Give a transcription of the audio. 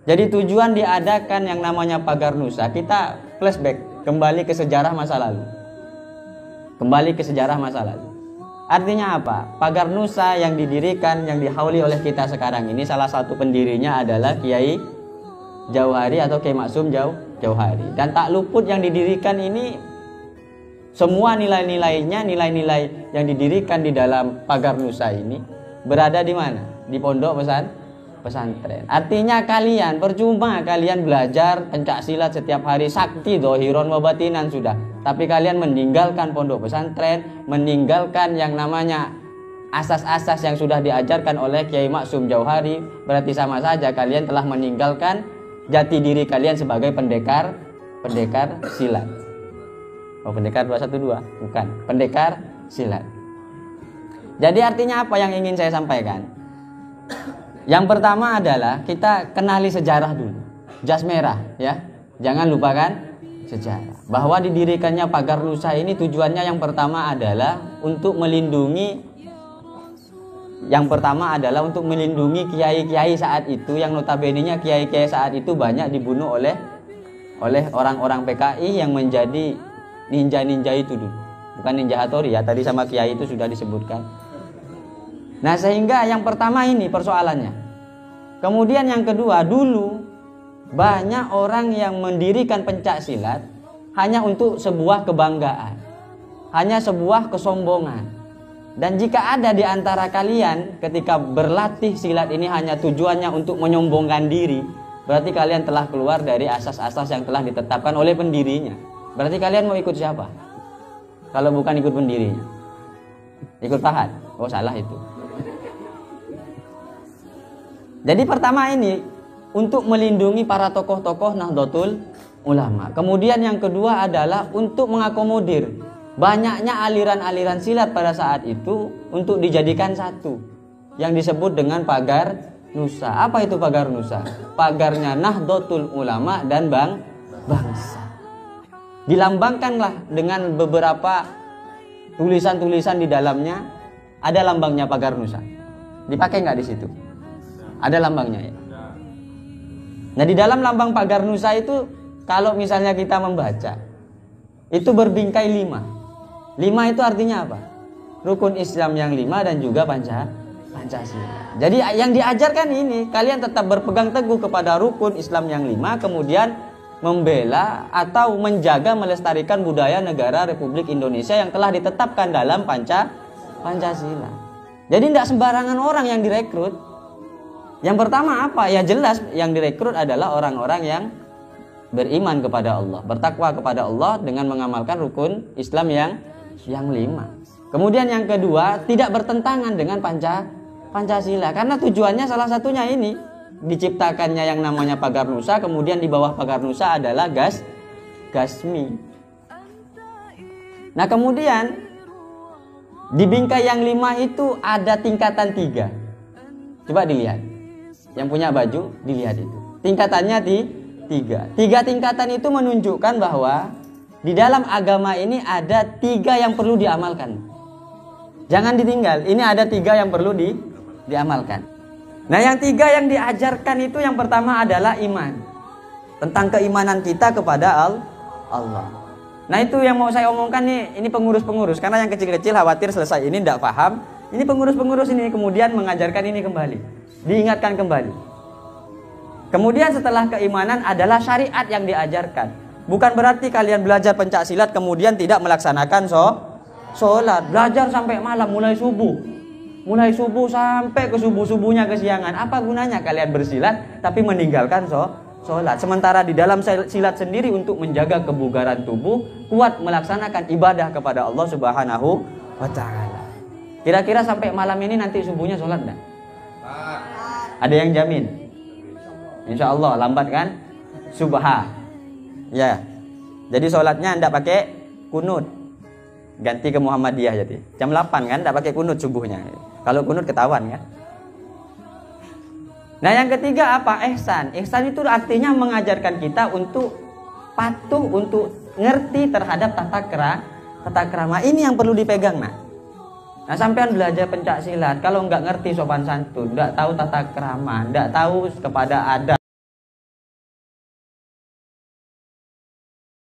Jadi tujuan diadakan yang namanya Pagar Nusa, kita flashback, kembali ke sejarah masa lalu. Kembali ke sejarah masa lalu. Artinya apa? Pagar Nusa yang didirikan, yang dihauli oleh kita sekarang ini, salah satu pendirinya adalah Kiai Jauhari atau Kiai Maksum Jauhari. Dan tak luput yang didirikan ini, semua nilai-nilainya, nilai-nilai yang didirikan di dalam Pagar Nusa ini berada di mana? Di pondok pesantren. Artinya kalian, percuma kalian belajar pencak silat setiap hari, sakti dohiron wabatinan sudah, tapi kalian meninggalkan pondok pesantren, meninggalkan yang namanya asas-asas yang sudah diajarkan oleh Kiai Maksum Jauhari, berarti sama saja kalian telah meninggalkan jati diri kalian sebagai pendekar silat. Oh, pendekar 212, bukan, pendekar silat. Jadi artinya apa yang ingin saya sampaikan? Yang pertama adalah kita kenali sejarah dulu. Jas merah ya. Jangan lupakan sejarah. Bahwa didirikannya Pagar Nusa ini tujuannya yang pertama adalah untuk melindungi kiai-kiai saat itu, yang notabene-nya kiai-kiai saat itu banyak dibunuh oleh orang-orang PKI yang menjadi ninja-ninja itu dulu. Bukan ninja Hattori ya, tadi sama kiai itu sudah disebutkan. Nah, sehingga yang pertama ini persoalannya. Kemudian yang kedua, dulu banyak orang yang mendirikan pencak silat hanya untuk sebuah kebanggaan, hanya sebuah kesombongan. Dan jika ada di antara kalian ketika berlatih silat ini hanya tujuannya untuk menyombongkan diri, berarti kalian telah keluar dari asas-asas yang telah ditetapkan oleh pendirinya. Berarti kalian mau ikut siapa? Kalau bukan ikut pendirinya, ikut Fahad. Oh, salah itu. Jadi pertama ini untuk melindungi para tokoh-tokoh Nahdlatul Ulama. Kemudian yang kedua adalah untuk mengakomodir banyaknya aliran-aliran silat pada saat itu untuk dijadikan satu, yang disebut dengan Pagar Nusa. Apa itu Pagar Nusa? Pagarnya Nahdlatul Ulama dan bangsa. Dilambangkanlah dengan beberapa tulisan-tulisan di dalamnya. Ada lambangnya Pagar Nusa. Dipakai nggak di situ? Ada lambangnya ya. Nah, di dalam lambang Pagar Nusa itu kalau misalnya kita membaca, itu berbingkai 5. 5 itu artinya apa? Rukun Islam yang 5 dan juga Pancasila. Jadi yang diajarkan ini, kalian tetap berpegang teguh kepada rukun Islam yang 5, kemudian membela atau menjaga melestarikan budaya negara Republik Indonesia yang telah ditetapkan dalam Pancasila. Jadi tidak sembarangan orang yang direkrut. Yang pertama apa? Ya jelas yang direkrut adalah orang-orang yang beriman kepada Allah, bertakwa kepada Allah dengan mengamalkan rukun Islam yang 5. Kemudian yang kedua, tidak bertentangan dengan Pancasila, karena tujuannya salah satunya ini, diciptakannya yang namanya Pagar Nusa, kemudian di bawah Pagar Nusa adalah Gasmi. Nah, kemudian di bingkai yang 5 itu ada tingkatan 3. Coba dilihat. Yang punya baju dilihat itu. Tingkatannya 3. 3 tingkatan itu menunjukkan bahwa di dalam agama ini ada 3 yang perlu diamalkan. Jangan ditinggal. Ini ada 3 yang perlu diamalkan. Nah, yang 3 yang diajarkan itu yang pertama adalah iman. Tentang keimanan kita kepada Allah. Nah, itu yang mau saya omongkan nih, ini pengurus-pengurus. Karena yang kecil-kecil khawatir selesai ini tidak paham. Ini pengurus-pengurus ini kemudian mengajarkan ini kembali. Diingatkan kembali. Kemudian setelah keimanan adalah syariat yang diajarkan. Bukan berarti kalian belajar pencak silat kemudian tidak melaksanakan sholat. Belajar sampai malam, mulai subuh sampai ke subuh-subuhnya kesiangan. Apa gunanya kalian bersilat tapi meninggalkan sholat? Sementara di dalam silat sendiri untuk menjaga kebugaran tubuh, kuat melaksanakan ibadah kepada Allah Subhanahu wa Ta'ala. Kira-kira sampai malam ini nanti subuhnya sholat enggak? Ada yang jamin? Insya Allah lambat kan? Subha. Ya. Jadi sholatnya enggak pakai kunut. Ganti ke Muhammadiyah jadi. Jam 8 kan enggak pakai kunut subuhnya. Kalau kunut ketahuan kan? Nah, yang ketiga apa? Ihsan. Ihsan itu artinya mengajarkan kita untuk patuh, untuk ngerti terhadap tata krama. Ini yang perlu dipegang, nah. Nah, sampean belajar pencak silat, kalau nggak ngerti sopan santun, nggak tahu tata krama, nggak tahu kepada adab.